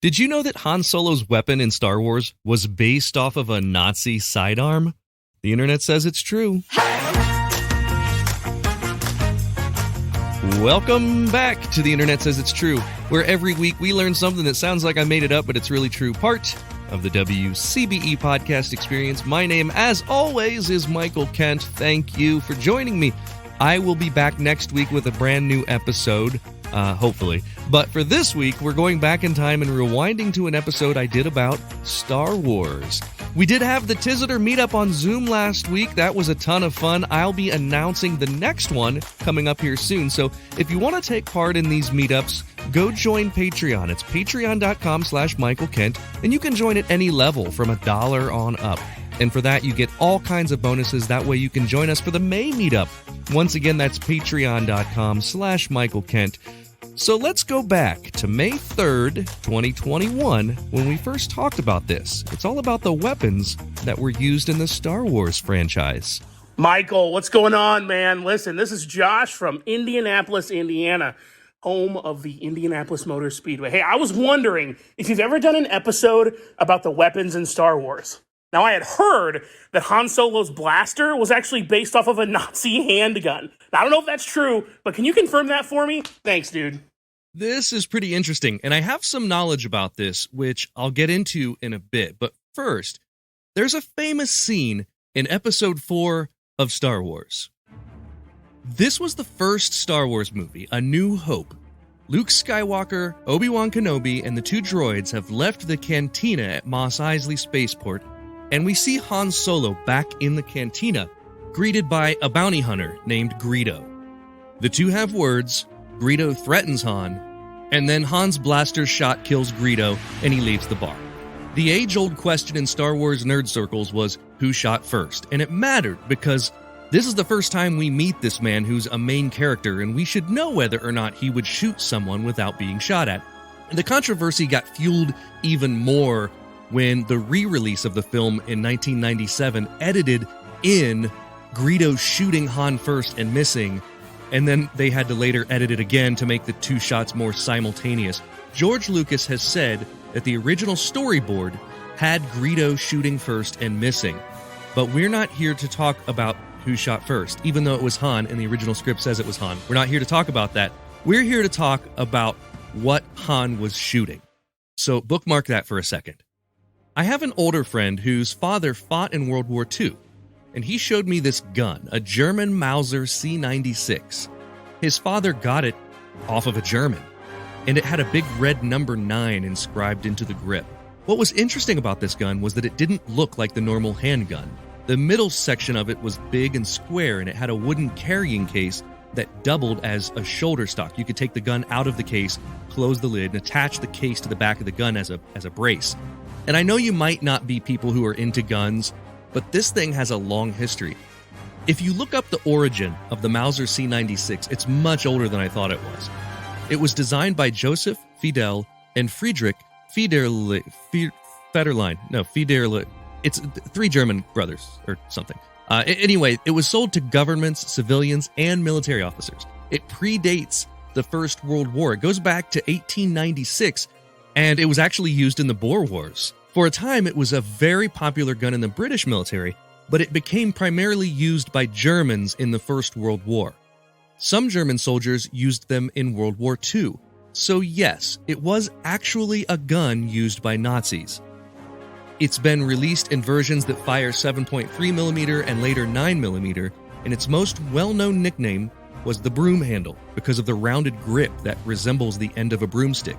Did you know that Han Solo's weapon in Star Wars was based off of a Nazi sidearm? The internet says it's true. Welcome back to The Internet Says It's True, where every week we learn something that sounds like I made it up, but it's really true. Part of the WCBE podcast experience. My name, as always, is Michael Kent. Thank you for joining me. I will be back next week with a brand new episode, hopefully. But for this week, we're going back in time and rewinding to an episode I did about Star Wars. We did have the Tiziter meetup on Zoom last week. That was a ton of fun. I'll be announcing the next one coming up here soon. So if you want to take part in these meetups, go join Patreon. It's patreon.com/Michael Kent, and you can join at any level from $1 on up. And for that, you get all kinds of bonuses. That way you can join us for the May meetup. Once again, that's patreon.com/Michael Kent. So let's go back to May 3rd, 2021, when we first talked about this. It's all about the weapons that were used in the Star Wars franchise. Michael, what's going on, man? Listen, this is Josh from Indianapolis, Indiana, home of the Indianapolis Motor Speedway. Hey, I was wondering if you've ever done an episode about the weapons in Star Wars. Now, I had heard that Han Solo's blaster was actually based off of a Nazi handgun. Now, I don't know if that's true, but can you confirm that for me? Thanks, dude. This is pretty interesting, and I have some knowledge about this, which I'll get into in a bit. But first, there's a famous scene in Episode 4 of Star Wars. This was the first Star Wars movie, A New Hope. Luke Skywalker, Obi-Wan Kenobi, and the two droids have left the cantina at Mos Eisley Spaceport, and we see Han Solo back in the cantina, greeted by a bounty hunter named Greedo. The two have words. Greedo threatens Han, and then Han's blaster shot kills Greedo, and he leaves the bar. The age-old question in Star Wars nerd circles was, who shot first? And it mattered, because this is the first time we meet this man who's a main character, and we should know whether or not he would shoot someone without being shot at. And the controversy got fueled even more when the re-release of the film in 1997 edited in Greedo shooting Han first and missing, and then they had to later edit it again to make the two shots more simultaneous. George Lucas has said that the original storyboard had Greedo shooting first and missing, but we're not here to talk about who shot first, even though it was Han and the original script says it was Han. We're not here to talk about that. We're here to talk about what Han was shooting. So bookmark that for a second. I have an older friend whose father fought in World War II, and he showed me this gun, a German Mauser C96. His father got it off of a German, and it had a big red number 9 inscribed into the grip. What was interesting about this gun was that it didn't look like the normal handgun. The middle section of it was big and square, and it had a wooden carrying case that doubled as a shoulder stock. You could take the gun out of the case, close the lid, and attach the case to the back of the gun as a brace. And I know you might not be people who are into guns, but this thing has a long history. If you look up the origin of the Mauser C96, it's much older than I thought it was. It was designed by Joseph Fidel and Friedrich Federline. It's three German brothers or something. Anyway, it was sold to governments, civilians, and military officers. It predates the First World War. It goes back to 1896, and it was actually used in the Boer Wars. For a time, it was a very popular gun in the British military, but it became primarily used by Germans in the First World War. Some German soldiers used them in World War II. So yes, it was actually a gun used by Nazis. It's been released in versions that fire 7.3mm and later 9mm, and its most well-known nickname was the Broom Handle because of the rounded grip that resembles the end of a broomstick.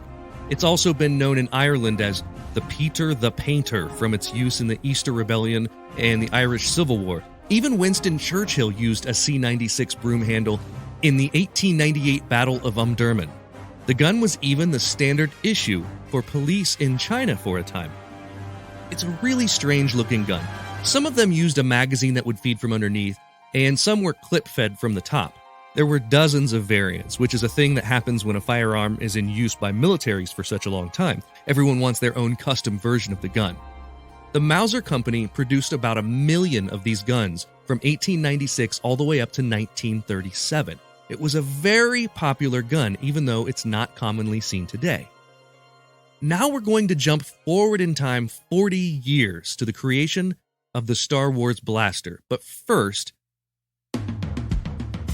It's also been known in Ireland as the Peter the Painter from its use in the Easter Rebellion and the Irish Civil War. Even Winston Churchill used a C96 broom handle in the 1898 Battle of Omdurman. The gun was even the standard issue for police in China for a time. It's a really strange-looking gun. Some of them used a magazine that would feed from underneath, and some were clip-fed from the top. There were dozens of variants, which is a thing that happens when a firearm is in use by militaries for such a long time. Everyone wants their own custom version of the gun. The Mauser Company produced about 1 million of these guns from 1896 all the way up to 1937. It was a very popular gun, even though it's not commonly seen today. now we're going to jump forward in time 40 years to the creation of the Star Wars blaster. But first,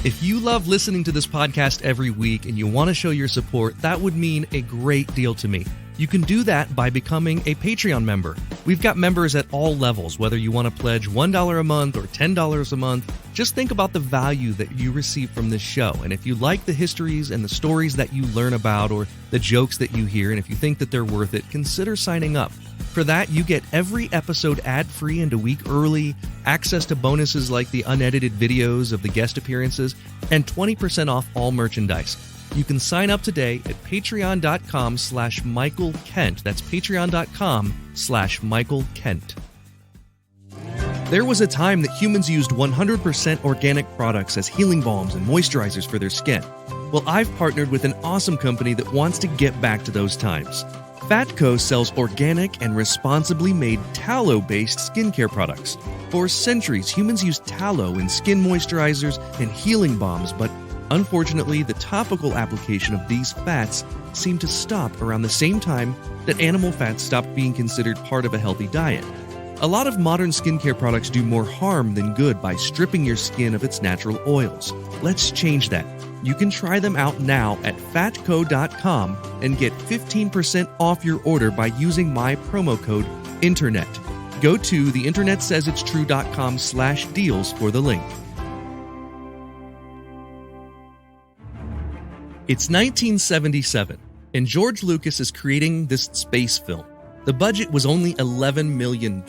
if you love listening to this podcast every week and you want to show your support, that would mean a great deal to me. You can do that by becoming a Patreon member. We've got members at all levels, whether you want to pledge $1 a month or $10 a month. Just think about the value that you receive from this show. And if you like the histories and the stories that you learn about or the jokes that you hear, and if you think that they're worth it, consider signing up. For that, you get every episode ad-free and a week early, access to bonuses like the unedited videos of the guest appearances, and 20% off all merchandise. You can sign up today at patreon.com/Michael Kent. That's patreon.com/Michael Kent. There was a time that humans used 100% organic products as healing balms and moisturizers for their skin. Well, I've partnered with an awesome company that wants to get back to those times. Fatco sells organic and responsibly made tallow-based skincare products. For centuries, humans used tallow in skin moisturizers and healing balms, but unfortunately, the topical application of these fats seemed to stop around the same time that animal fats stopped being considered part of a healthy diet. A lot of modern skincare products do more harm than good by stripping your skin of its natural oils. Let's change that. You can try them out now at fatco.com and get 15% off your order by using my promo code INTERNET. Go to theinternetsaysitstrue.com/deals for the link. It's 1977, and George Lucas is creating this space film. The budget was only $11 million,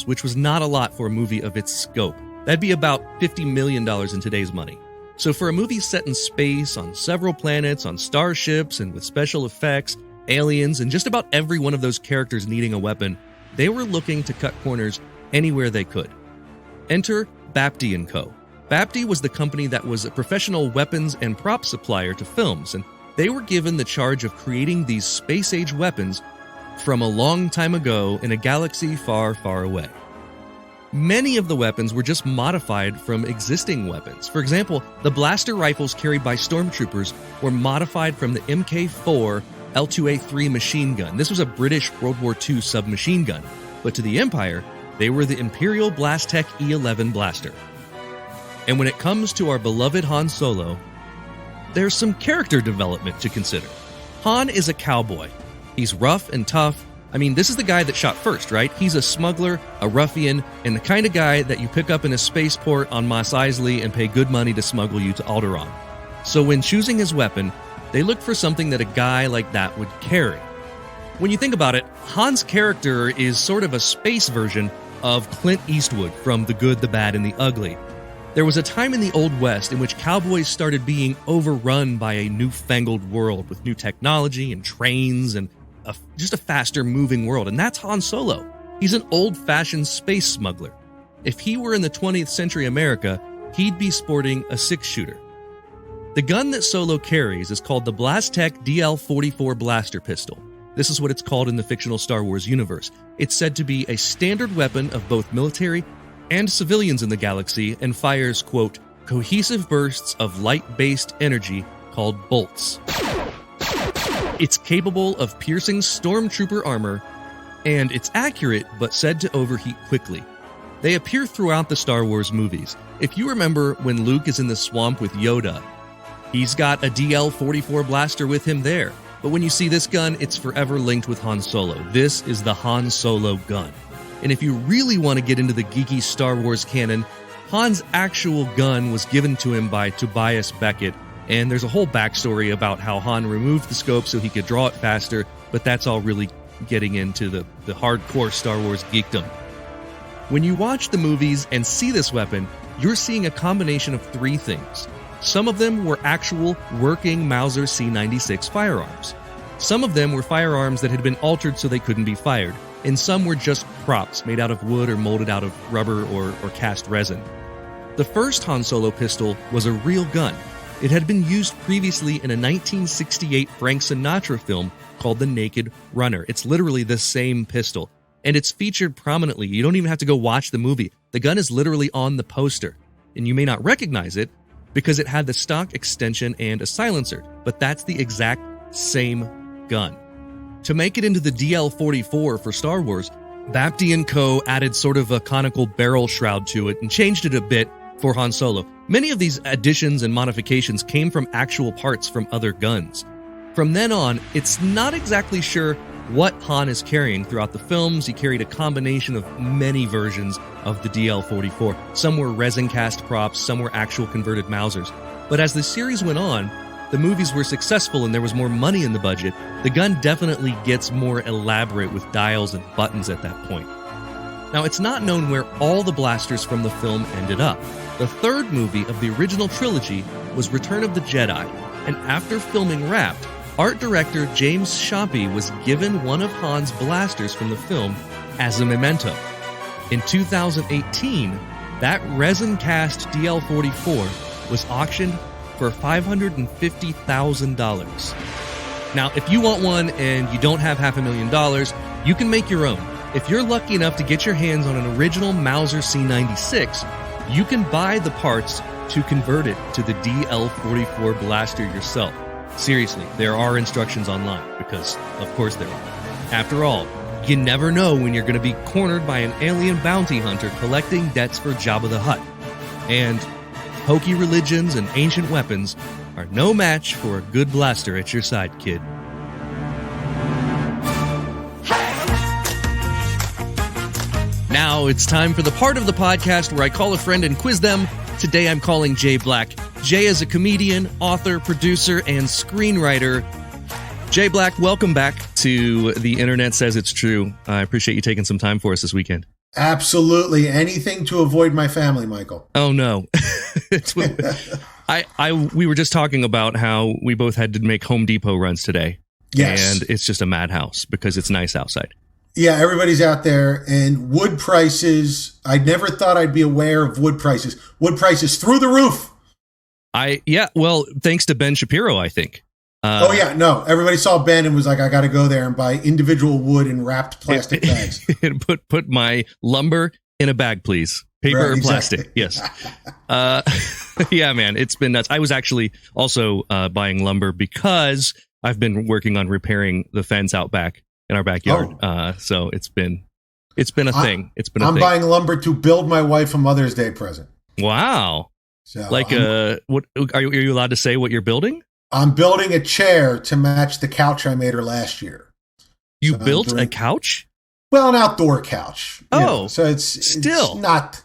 which was not a lot for a movie of its scope. That'd be about $50 million in today's money. So for a movie set in space, on several planets, on starships, and with special effects, aliens, and just about every one of those characters needing a weapon, they were looking to cut corners anywhere they could. Enter Bapty & Co. Bapty was the company that was a professional weapons and prop supplier to films, and they were given the charge of creating these space-age weapons from a long time ago in a galaxy far, far away. Many of the weapons were just modified from existing weapons. For example, the blaster rifles carried by stormtroopers were modified from the Mk4 L2A3 machine gun. This was a British World War II submachine gun, but to the Empire, they were the Imperial Blastech E11 blaster. And when it comes to our beloved Han Solo, there's some character development to consider. Han is a cowboy. He's rough and tough. I mean, this is the guy that shot first, right? He's a smuggler, a ruffian, and the kind of guy that you pick up in a spaceport on Mos Eisley and pay good money to smuggle you to Alderaan. So when choosing his weapon, they looked for something that a guy like that would carry. When you think about it, Han's character is sort of a space version of Clint Eastwood from The Good, the Bad, and the Ugly. There was a time in the Old West in which cowboys started being overrun by a newfangled world with new technology and trains and just a faster moving world, and that's Han Solo. He's an old-fashioned space smuggler. If he were in the 20th century America, he'd be sporting a six-shooter. The gun that Solo carries is called the Blastech DL-44 blaster pistol. This is what it's called in the fictional Star Wars universe. It's said to be a standard weapon of both military and civilians in the galaxy and fires, quote, cohesive bursts of light-based energy called bolts. It's capable of piercing stormtrooper armor, and it's accurate but said to overheat quickly. They appear throughout the Star Wars movies. If you remember when Luke is in the swamp with Yoda, he's got a DL-44 blaster with him there. But when you see this gun, it's forever linked with Han Solo. This is the Han Solo gun. And if you really want to get into the geeky Star Wars canon, Han's actual gun was given to him by Tobias Beckett, and there's a whole backstory about how Han removed the scope so he could draw it faster, but that's all really getting into the hardcore Star Wars geekdom. When you watch the movies and see this weapon, you're seeing a combination of three things. Some of them were actual working Mauser C96 firearms. Some of them were firearms that had been altered so they couldn't be fired, and some were just props made out of wood or molded out of rubber or cast resin. The first Han Solo pistol was a real gun. It had been used previously in a 1968 Frank Sinatra film called The Naked Runner. It's literally the same pistol, and it's featured prominently. You don't even have to go watch the movie. The gun is literally on the poster, and you may not recognize it because it had the stock extension and a silencer, but that's the exact same gun. to make it into the DL-44 for Star Wars, Bapty & Co. added sort of a conical barrel shroud to it and changed it a bit for Han Solo. Many of these additions and modifications came from actual parts from other guns. From then on, it's not exactly sure what Han is carrying throughout the films. He carried a combination of many versions of the DL-44. Some were resin cast props, some were actual converted Mausers. But as the series went on, the movies were successful and there was more money in the budget. The gun definitely gets more elaborate with dials and buttons at that point. Now, it's not known where all the blasters from the film ended up. The third movie of the original trilogy was Return of the Jedi, and after filming wrapped, art director James Shoppy was given one of Han's blasters from the film as a memento. In 2018, that resin-cast DL-44 was auctioned for $550,000. Now, if you want one and you don't have $500,000, you can make your own. If you're lucky enough to get your hands on an original Mauser C96, you can buy the parts to convert it to the DL-44 blaster yourself. Seriously, there are instructions online, because of course there are. After all, you never know when you're going to be cornered by an alien bounty hunter collecting debts for Jabba the Hutt. And hokey religions and ancient weapons are no match for a good blaster at your side, kid. Now it's time for the part of the podcast where I call a friend and quiz them. Today I'm calling Jay Black. Jay is a comedian, author, producer, and screenwriter. Jay Black, welcome back to The Internet Says It's True. I appreciate you taking some time for us this weekend. Absolutely. Anything to avoid my family, Michael. Oh, no. We were just talking about how we both had to make Home Depot runs today. Yes. And it's just a madhouse because it's nice outside. Yeah, everybody's out there. And wood prices, I never thought I'd be aware of wood prices. Wood prices through the roof. Well, thanks to Ben Shapiro, I think. Everybody saw Ben and was like, I got to go there and buy individual wood in wrapped plastic bags. Put my lumber in a bag, please. Paper or plastic. Yes. Yeah, man, it's been nuts. I was actually also buying lumber because I've been working on repairing the fence out back in our backyard. So it's been a thing. I'm buying lumber to build my wife a Mother's Day present. Wow. So what are you allowed to say what you're building? I'm building a chair to match the couch I made her last year. You built a couch? Well, an outdoor couch. So it's not.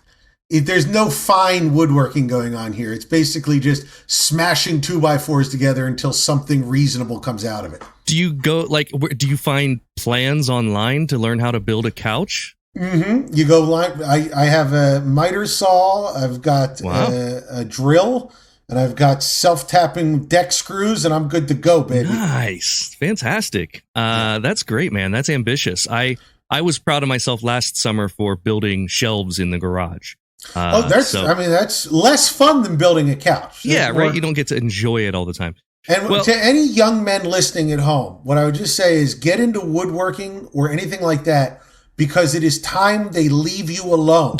There's no fine woodworking going on here. It's basically just smashing 2x4s together until something reasonable comes out of it. Do you do you find plans online to learn how to build a couch? Mm-hmm. You go I have a miter saw. I've got a drill. And I've got self-tapping deck screws, and I'm good to go, baby. Nice. Fantastic. That's great, man. That's ambitious. I was proud of myself last summer for building shelves in the garage. That's less fun than building a couch. Yeah, right. You don't get to enjoy it all the time. And to any young men listening at home, what I would just say is get into woodworking or anything like that, because it is time they leave you alone.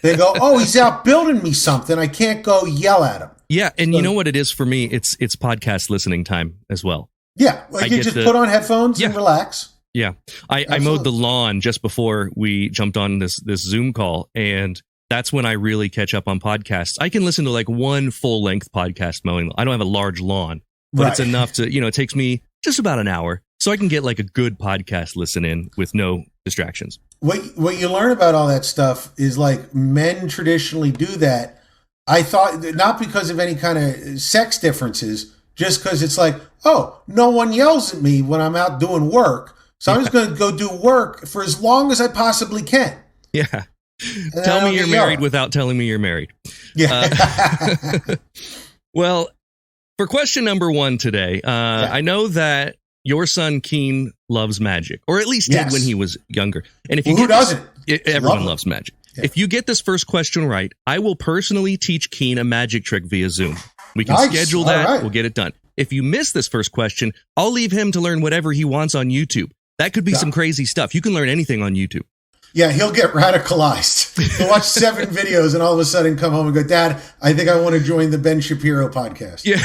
They go, he's out building me something. I can't go yell at him. Yeah, and you know what it is for me? It's podcast listening time as well. Yeah, you just put on headphones and relax. Yeah, I mowed the lawn just before we jumped on this Zoom call, and that's when I really catch up on podcasts. I can listen to like one full-length podcast mowing. I don't have a large lawn, but it's enough to, it takes me just about an hour. So I can get like a good podcast listen in with no distractions. What you learn about all that stuff is like men traditionally do that. I thought not because of any kind of sex differences, just because it's like, no one yells at me when I'm out doing work. So I'm just going to go do work for as long as I possibly can. Yeah. Tell me you're married without telling me you're married. Yeah. Well, for question number 1 today, I know that your son Keen loves magic, or at least did when he was younger. And if you who doesn't? Everyone loves magic. Yeah. If you get this first question right, I will personally teach Keen a magic trick via Zoom. We can schedule that. Right. We'll get it done. If you miss this first question, I'll leave him to learn whatever he wants on YouTube. That could be some crazy stuff. You can learn anything on YouTube. Yeah, he'll get radicalized. He'll watch 7 videos and all of a sudden come home and go, Dad, I think I want to join the Ben Shapiro podcast. Yeah,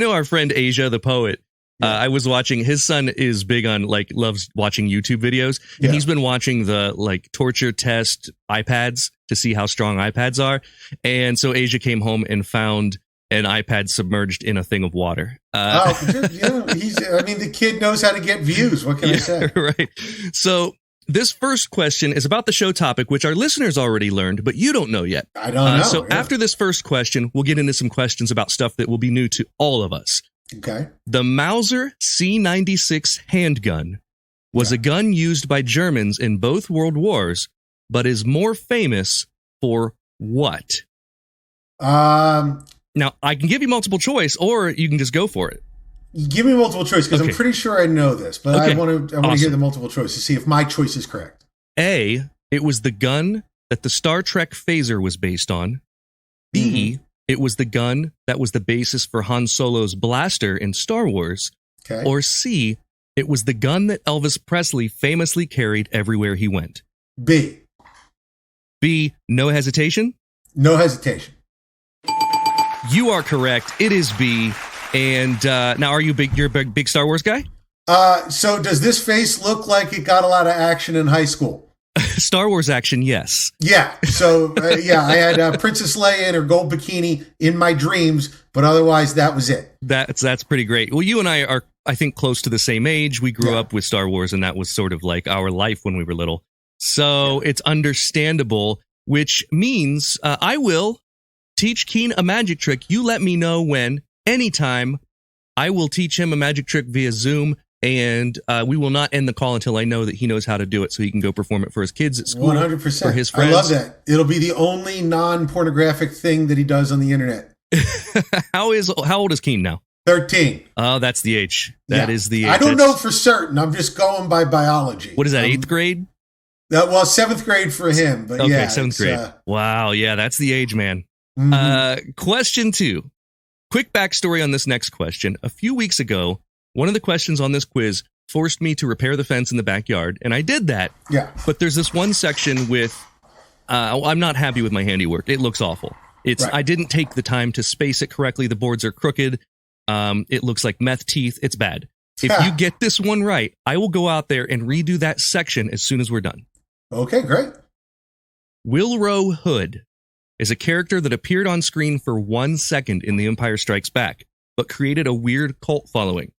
our friend Asia, the poet. I was watching, his son is big on, like, loves watching YouTube videos, and he's been watching the, like, torture test iPads to see how strong iPads are. And so Asia came home and found an iPad submerged in a thing of water. The kid knows how to get views. What can I say? Right. So this first question is about the show topic, which our listeners already learned, but you don't know yet. I don't know. So after this first question, we'll get into some questions about stuff that will be new to all of us. Okay. The Mauser C96 handgun was a gun used by Germans in both World Wars, but is more famous for what? Now, I can give you multiple choice, or you can just go for it. Give me multiple choice, because I'm pretty sure I know this, but I want to hear the multiple choice to see if my choice is correct. A, it was the gun that the Star Trek phaser was based on. B, it was the gun that was the basis for Han Solo's blaster in Star Wars. Okay. Or C, it was the gun that Elvis Presley famously carried everywhere he went. B. B, no hesitation? No hesitation. You are correct. It is B. And now, you're a big Star Wars guy? So does this face look like it got a lot of action in high school? Star Wars action, yes. Yeah. So, I had Princess Leia in her gold bikini in my dreams, but otherwise that was it. That's pretty great. Well, you and I are, I think, close to the same age. We grew up with Star Wars, and that was sort of like our life when we were little. So it's understandable, which means I will teach Keen a magic trick. You let me know when, anytime. I will teach him a magic trick via Zoom, and we will not end the call until I know that he knows how to do it, so he can go perform it for his kids at school. 100%. For his friends. I love that. It'll be the only non-pornographic thing that he does on the internet. How old is Keen now? 13. Oh, that's the age. That is the age. I don't know for certain. I'm just going by biology. What is that, 8th grade? Well, 7th grade for him. But okay, 7th grade. Wow, yeah, that's the age, man. Question 2. Quick backstory on this next question. A few weeks ago, one of the questions on this quiz forced me to repair the fence in the backyard, and I did that. Yeah. But there's this one section with, I'm not happy with my handiwork. It looks awful. I didn't take the time to space it correctly. The boards are crooked. It looks like meth teeth. It's bad. If you get this one right, I will go out there and redo that section as soon as we're done. Okay, great. Wilrow Hood is a character that appeared on screen for 1 second in The Empire Strikes Back, but created a weird cult following.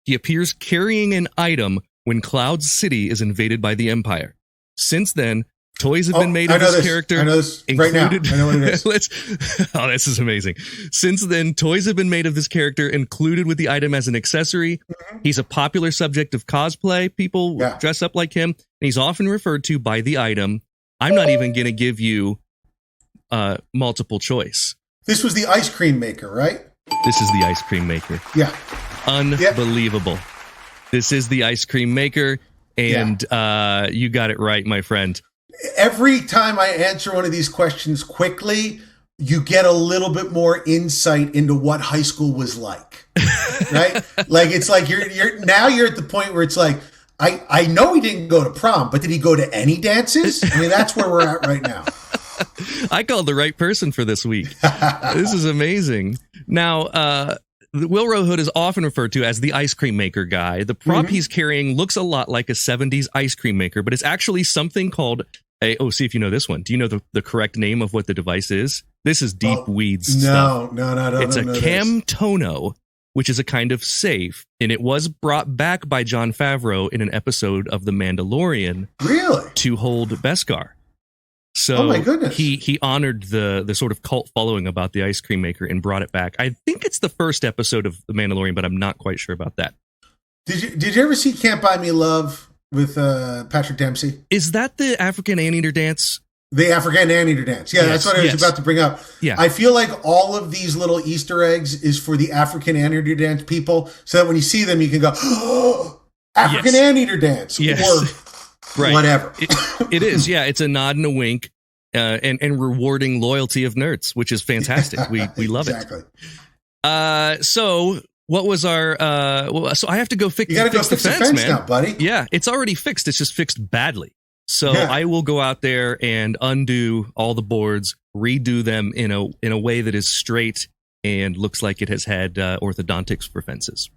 He appears carrying an item when Cloud City is invaded by the Empire. Since then, toys have been made of this character. I know this right now. I know what it is. This is amazing. Since then, toys have been made of this character, included with the item as an accessory. He's a popular subject of cosplay. People dress up like him, and he's often referred to by the item. I'm not even going to give you multiple choice. This was the ice cream maker, right? This is the ice cream maker. Yeah. Unbelievable. Yep. This is the ice cream maker, and you got it right, my friend. Every time I answer one of these questions quickly, you get a little bit more insight into what high school was like, right? Like, it's like you're at the point where it's like, I know he didn't go to prom, but did he go to any dances? I mean, that's where we're at right now. I called the right person for this week. This is amazing. Now, Wilrow Hood is often referred to as the ice cream maker guy. The prop he's carrying looks a lot like a 70s ice cream maker, but it's actually something called see if you know this one. Do you know the correct name of what the device is? This is deep weeds stuff. No. It's a Camtono, which is a kind of safe, and it was brought back by Jon Favreau in an episode of The Mandalorian. Really? To hold Beskar. So oh my goodness. He honored the sort of cult following about the ice cream maker and brought it back. I think it's the first episode of The Mandalorian, but I'm not quite sure about that. Did you ever see Can't Buy Me Love with Patrick Dempsey? Is that the African Anteater dance? The African Anteater dance. Yeah, that's what I was about to bring up. Yeah. I feel like all of these little Easter eggs is for the African Anteater dance people, so that when you see them, you can go, oh, African Anteater dance. Yes. Or whatever. It is. Yeah, it's a nod and a wink and rewarding loyalty of nerds, which is fantastic. We love it. So what was our so I have to go fix the fence, man. Now, buddy. Yeah, it's already fixed. It's just fixed badly. So I will go out there and undo all the boards, redo them in a way that is straight and looks like it has had orthodontics for fences.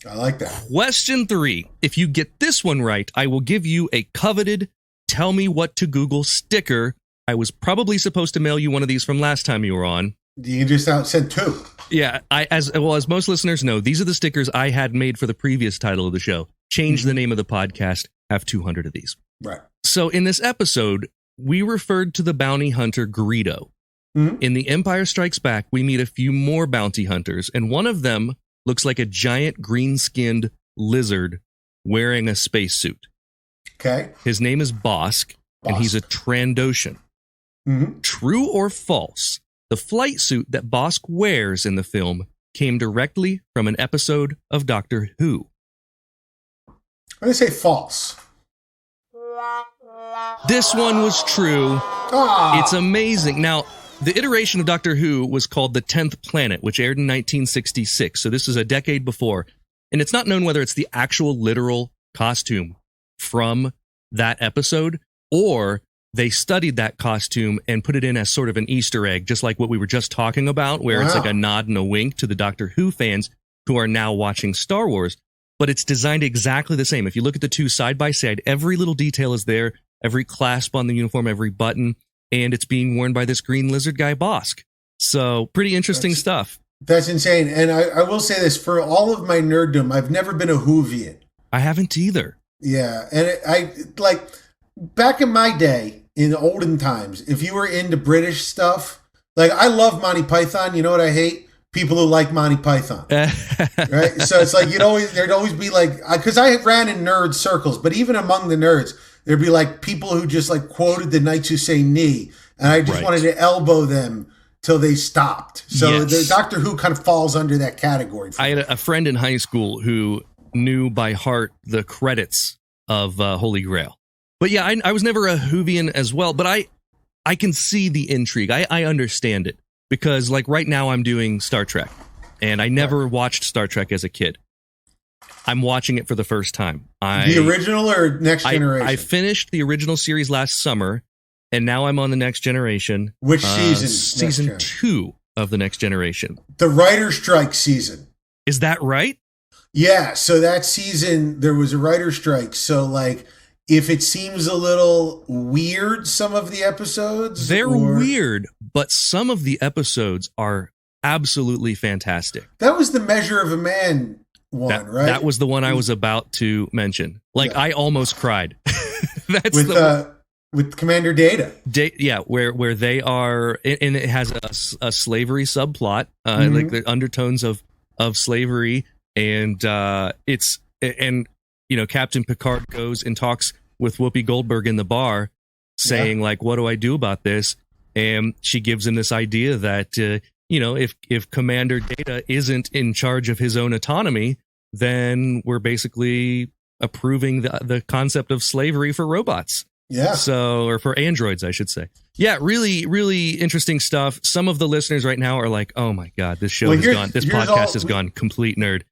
I like that. Question 3. If you get this one right, I will give you a coveted Tell Me What to Google sticker. I was probably supposed to mail you one of these from last time you were on. You can just send 2. Yeah, as most listeners know, these are the stickers I had made for the previous title of the show. Change the name of the podcast, have 200 of these. Right. So in this episode, we referred to the bounty hunter Greedo. In The Empire Strikes Back, we meet a few more bounty hunters, and one of them looks like a giant green-skinned lizard wearing a spacesuit. Okay. His name is Bosk, and he's a Trandoshan. True or false? The flight suit that Bosk wears in the film came directly from an episode of Doctor Who. I'm going to say false. This one was true. It's amazing. Now, the iteration of Doctor Who was called The 10th Planet, which aired in 1966. So this is a decade before. And it's not known whether it's the actual literal costume from that episode or they studied that costume and put it in as sort of an Easter egg, just like what we were just talking about, where it's like a nod and a wink to the Doctor Who fans who are now watching Star Wars. But it's designed exactly the same. If you look at the two side by side, every little detail is there, every clasp on the uniform, every button, and it's being worn by this green lizard guy, Bosk. So pretty interesting stuff. That's insane. And I will say this, for all of my nerddom, I've never been a Whovian. I haven't either. Yeah. And I like, back in my day, in the olden times, if you were into British stuff, like I love Monty Python. You know what I hate? People who like Monty Python. Right? So it's like, there'd always be like, because I ran in nerd circles, but even among the nerds, there'd be like people who just like quoted the Knights Who Say Knee, and I just wanted to elbow them till they stopped. So the Doctor Who kind of falls under that category. I had a friend in high school who knew by heart the credits of Holy Grail. But yeah, I was never a Whovian as well, but I can see the intrigue. I understand it because like right now I'm doing Star Trek and I never watched Star Trek as a kid. I'm watching it for the first time. The original or Next Generation? I finished the original series last summer and now I'm on the Next Generation. Which season? Season 2 of the Next Generation. The writer's strike season. Is that right? Yeah, so that season there was a writer's strike. So like, if it seems a little weird, some of the episodes... They're weird, but some of the episodes are absolutely fantastic. That was the Measure of a Man one, right? That was the one I was about to mention. Like, I almost cried. That's with Commander Data. Where they are... And it has a slavery subplot, like the undertones of slavery, and it's... And, you know, Captain Picard goes and talks with Whoopi Goldberg in the bar saying, like, what do I do about this? And she gives him this idea that, you know, if Commander Data isn't in charge of his own autonomy, then we're basically approving the concept of slavery for robots. Yeah. So, or for androids, I should say. Yeah, really, really interesting stuff. Some of the listeners right now are like, oh my God, this show has gone, this podcast has gone complete nerd.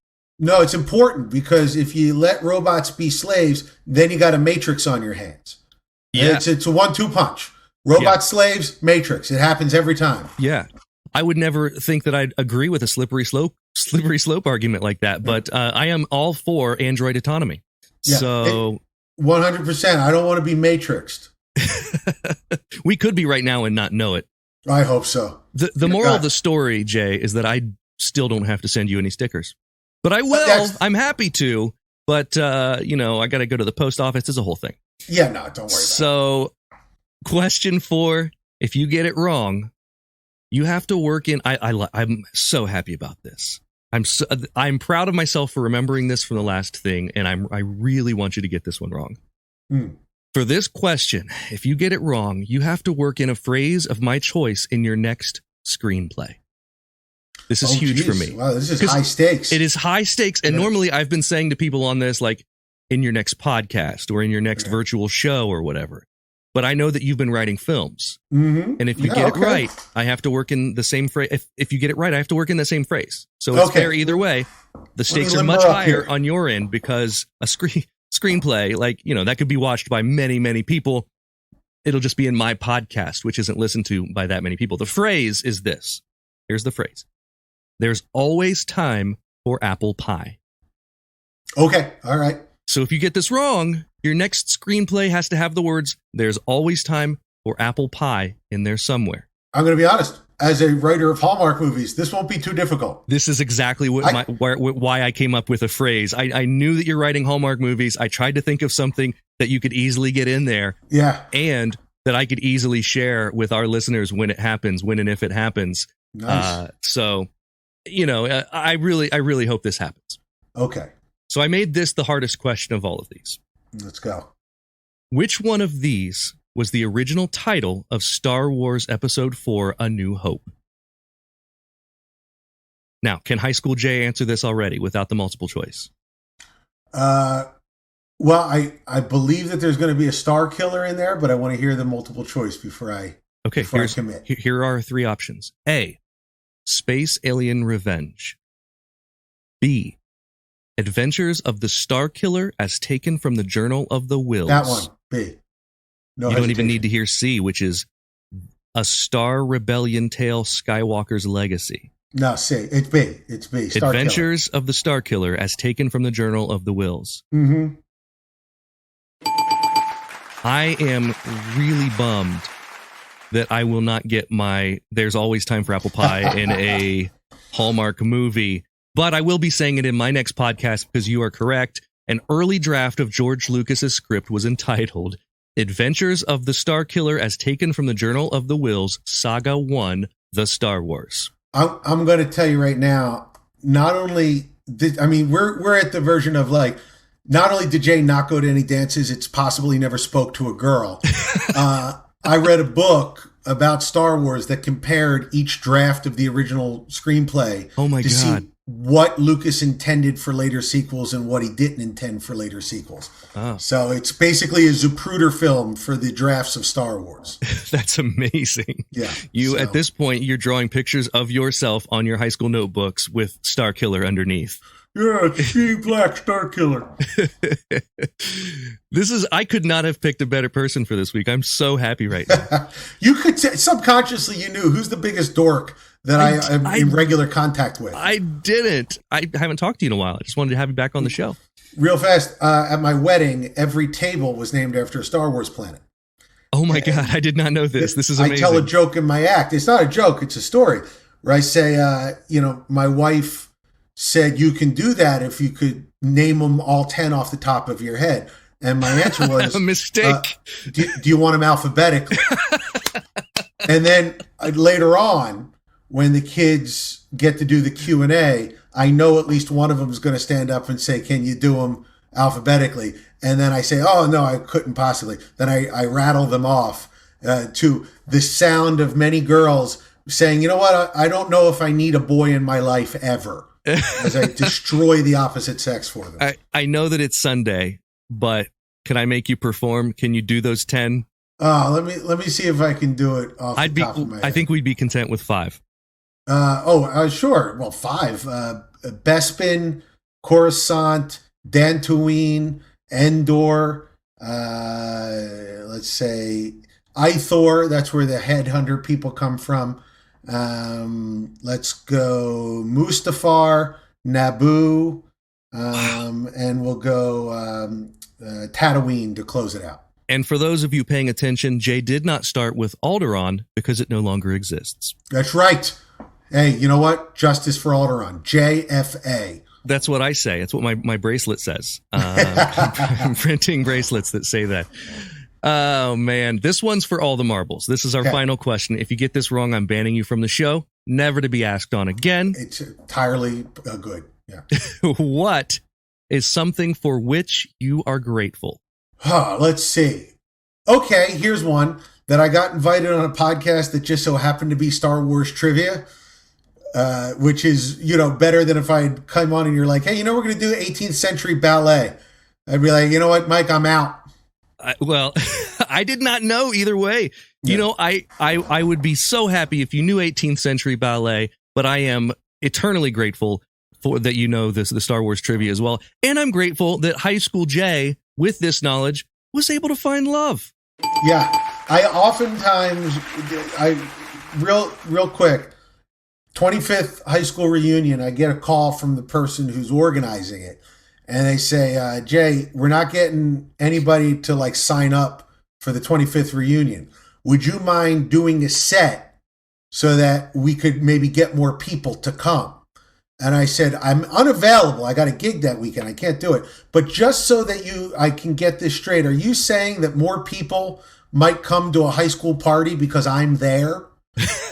No, it's important because if you let robots be slaves, then you got a Matrix on your hands. Yeah. It's a 1-2 punch. Robot slaves, Matrix. It happens every time. Yeah. I would never think that I'd agree with a slippery slope argument like that, but I am all for android autonomy. Yeah. So 100%. I don't want to be Matrixed. We could be right now and not know it. I hope so. The moral of the story, Jay, is that I still don't have to send you any stickers. But I will. I'm happy to. But, you know, I got to go to the post office. It's a whole thing. Yeah, no, don't worry about it. So, question 4, if you get it wrong, you have to work in... I'm so happy about this. I'm proud of myself for remembering this from the last thing, and I really want you to get this one wrong. For this question, if you get it wrong, you have to work in a phrase of my choice in your next screenplay. This is huge for me. Wow, this is high stakes. It is high stakes. And normally I've been saying to people on this, like in your next podcast or in your next virtual show or whatever. But I know that you've been writing films. And if you get it right, I have to work in the same phrase. If you get it right, I have to work in the same phrase. So it's fair either way. The stakes are much higher on your end because a screenplay, like, you know, that could be watched by many, many people. It'll just be in my podcast, which isn't listened to by that many people. The phrase is this. Here's the phrase. There's always time for apple pie. Okay. All right. So if you get this wrong, your next screenplay has to have the words, "There's always time for apple pie" in there somewhere. I'm going to be honest. As a writer of Hallmark movies, this won't be too difficult. This is exactly why I came up with a phrase. I knew that you're writing Hallmark movies. I tried to think of something that you could easily get in there. Yeah. And that I could easily share with our listeners when it happens, when and if it happens. Nice. So, I really hope this happens. Okay. So I made this the hardest question of all of these. Let's go. Which one of these was the original title of Star Wars Episode 4, A New Hope? Now, can High School Jay answer this already without the multiple choice? Well, I believe that there's going to be a star killer in there, but I want to hear the multiple choice before I commit. Here are 3 options. A, Space Alien Revenge. B, Adventures of the Star Killer as taken from the Journal of the Wills. That one, B. No, you don't even need to hear C, which is A Star Rebellion Tale, Skywalker's Legacy. No, C. It's B. It's B. Star Adventures Killer. Of the Star Killer as taken from the Journal of the Wills. Mm-hmm. I am really bummed that I will not get my There's Always Time for Apple Pie in a Hallmark movie, but I will be saying it in my next podcast because you are correct. An early draft of George Lucas's script was entitled Adventures of the Star Killer as taken from the Journal of the Wills, Saga 1, The Star Wars. I'm going to tell you right now, not only we're at the version of like, not only did Jay not go to any dances, it's possible he never spoke to a girl. I read a book about Star Wars that compared each draft of the original screenplay. Oh my God. See what Lucas intended for later sequels and what he didn't intend for later sequels. Oh. So it's basically a Zapruder film for the drafts of Star Wars. That's amazing. Yeah. At this point, you're drawing pictures of yourself on your high school notebooks with Star Killer underneath. Yeah, she Black Star Killer. I could not have picked a better person for this week. I'm so happy right now. You could subconsciously, you knew who's the biggest dork that I'm in regular contact with. I didn't. I haven't talked to you in a while. I just wanted to have you back on the show. Real fast, at my wedding, every table was named after a Star Wars planet. Oh my God, I did not know this. This is amazing. I tell a joke in my act. It's not a joke, it's a story. Where I say, my wife said you can do that if you could name them all 10 off the top of your head. And my answer was a mistake. Do you want them alphabetically? And then later on, when the kids get to do the Q&A, I know at least one of them is going to stand up and say, "Can you do them alphabetically?" And then I say, "Oh no, I couldn't possibly." Then I rattle them off to the sound of many girls saying, "You know what? I don't know if I need a boy in my life ever." As I destroy the opposite sex for them. I know that it's Sunday, but can I make you perform? Can you do those 10? Let me see if I can do it off the top of my head. I think we'd be content with 5. Sure. Well, 5. Bespin, Coruscant, Dantooine, Endor. Let's say Ithor. That's where the headhunter people come from. Let's go Mustafar, Naboo, and we'll go Tatooine to close it out. And for those of you paying attention, Jay did not start with Alderaan because it no longer exists. That's right. Hey, you know what? Justice for Alderaan. JFA. That's what I say. It's what my bracelet says. I'm printing bracelets that say that. Oh, man. This one's for all the marbles. This is our final question. If you get this wrong, I'm banning you from the show. Never to be asked on again. It's entirely good. Yeah. What is something for which you are grateful? Let's see. Okay, here's one that I got invited on a podcast that just so happened to be Star Wars trivia, which is, better than if I'd come on and you're like, "Hey, we're going to do 18th century ballet." I'd be like, "You know what, Mike, I'm out." Well, I did not know either way. Yeah. I would be so happy if you knew 18th century ballet, but I am eternally grateful for that the Star Wars trivia as well. And I'm grateful that High School Jay, with this knowledge, was able to find love. Yeah. I oftentimes, real quick, 25th high school reunion, I get a call from the person who's organizing it. and they say, Jay, we're not getting anybody to like sign up for the 25th reunion. Would you mind doing a set so that we could maybe get more people to come? And I said, I'm unavailable. I got a gig that weekend. I can't do it. But just so that I can get this straight, are you saying that more people might come to a high school party because I'm there?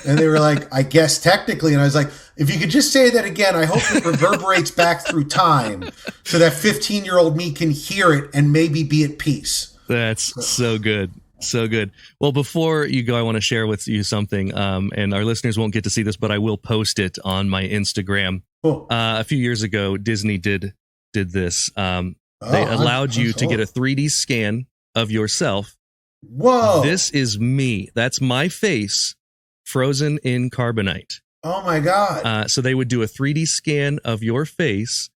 And they were like, I guess technically. And I was like, if you could just say that again, I hope it reverberates back through time so that 15-year-old me can hear it and maybe be at peace. That's so good. So good. Well, before you go, I want to share with you something, and our listeners won't get to see this, but I will post it on my Instagram. Cool. A few years ago, Disney did this. They allowed you to get a 3D scan of yourself. Whoa. This is me. That's my face frozen in carbonite. Oh, my God. So they would do a 3D scan of your face.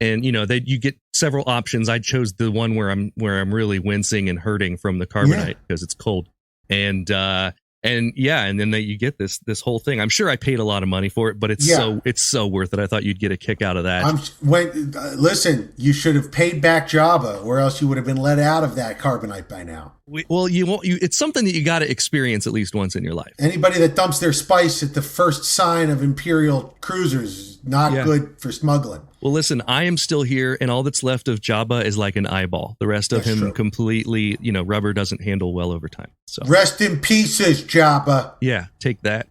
And, you get several options. I chose the one where I'm really wincing and hurting from the carbonite because it's cold. And then you get this whole thing. I'm sure I paid a lot of money for it, but it's so worth it. I thought you'd get a kick out of that. Listen, you should have paid back Jabba, or else you would have been let out of that carbonite by now. You won't. It's something that you got to experience at least once in your life. Anybody that dumps their spice at the first sign of Imperial cruisers is not good for smuggling. Well, listen, I am still here, and all that's left of Jabba is like an eyeball. The rest of him completely, rubber doesn't handle well over time. So rest in pieces, Jabba. Yeah, take that.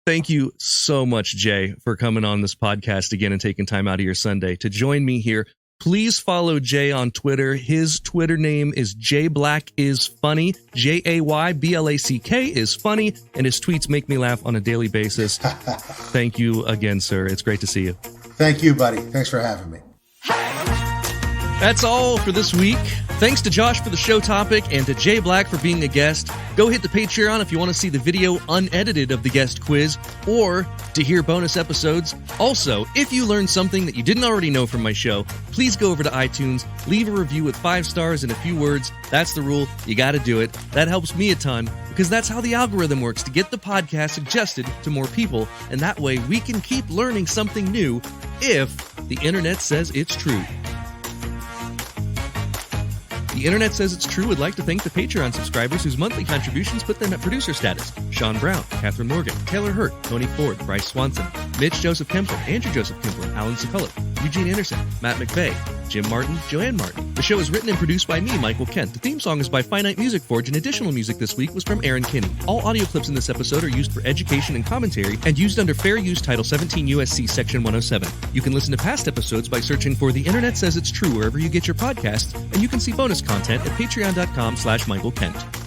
Thank you so much, Jay, for coming on this podcast again and taking time out of your Sunday to join me here. Please follow Jay on Twitter. His Twitter name is JayBlack_is_funny. JayBlack is funny, and his tweets make me laugh on a daily basis. Thank you again, sir. It's great to see you. Thank you, buddy. Thanks for having me. That's all for this week. Thanks to Josh for the show topic and to Jay Black for being a guest. Go hit the Patreon if you want to see the video unedited of the guest quiz or to hear bonus episodes. Also, if you learned something that you didn't already know from my show, please go over to iTunes, leave a review with 5 stars and a few words. That's the rule. You got to do it. That helps me a ton because that's how the algorithm works, to get the podcast suggested to more people. And that way we can keep learning something new if the internet says it's true. The Internet Says It's True would like to thank the Patreon subscribers whose monthly contributions put them at producer status. Sean Brown, Catherine Morgan, Taylor Hurt, Tony Ford, Bryce Swanson, Mitch Joseph Kempler, Andrew Joseph Kempler, Alan Sekulic, Eugene Anderson, Matt McVeigh, Jim Martin, Joanne Martin. The show is written and produced by me, Michael Kent. The theme song is by Finite Music Forge, and additional music this week was from Aaron Kinney. All audio clips in this episode are used for education and commentary and used under Fair Use Title 17 U.S.C. Section 107. You can listen to past episodes by searching for The Internet Says It's True wherever you get your podcasts, and you can see bonus content at patreon.com/Michael Kent.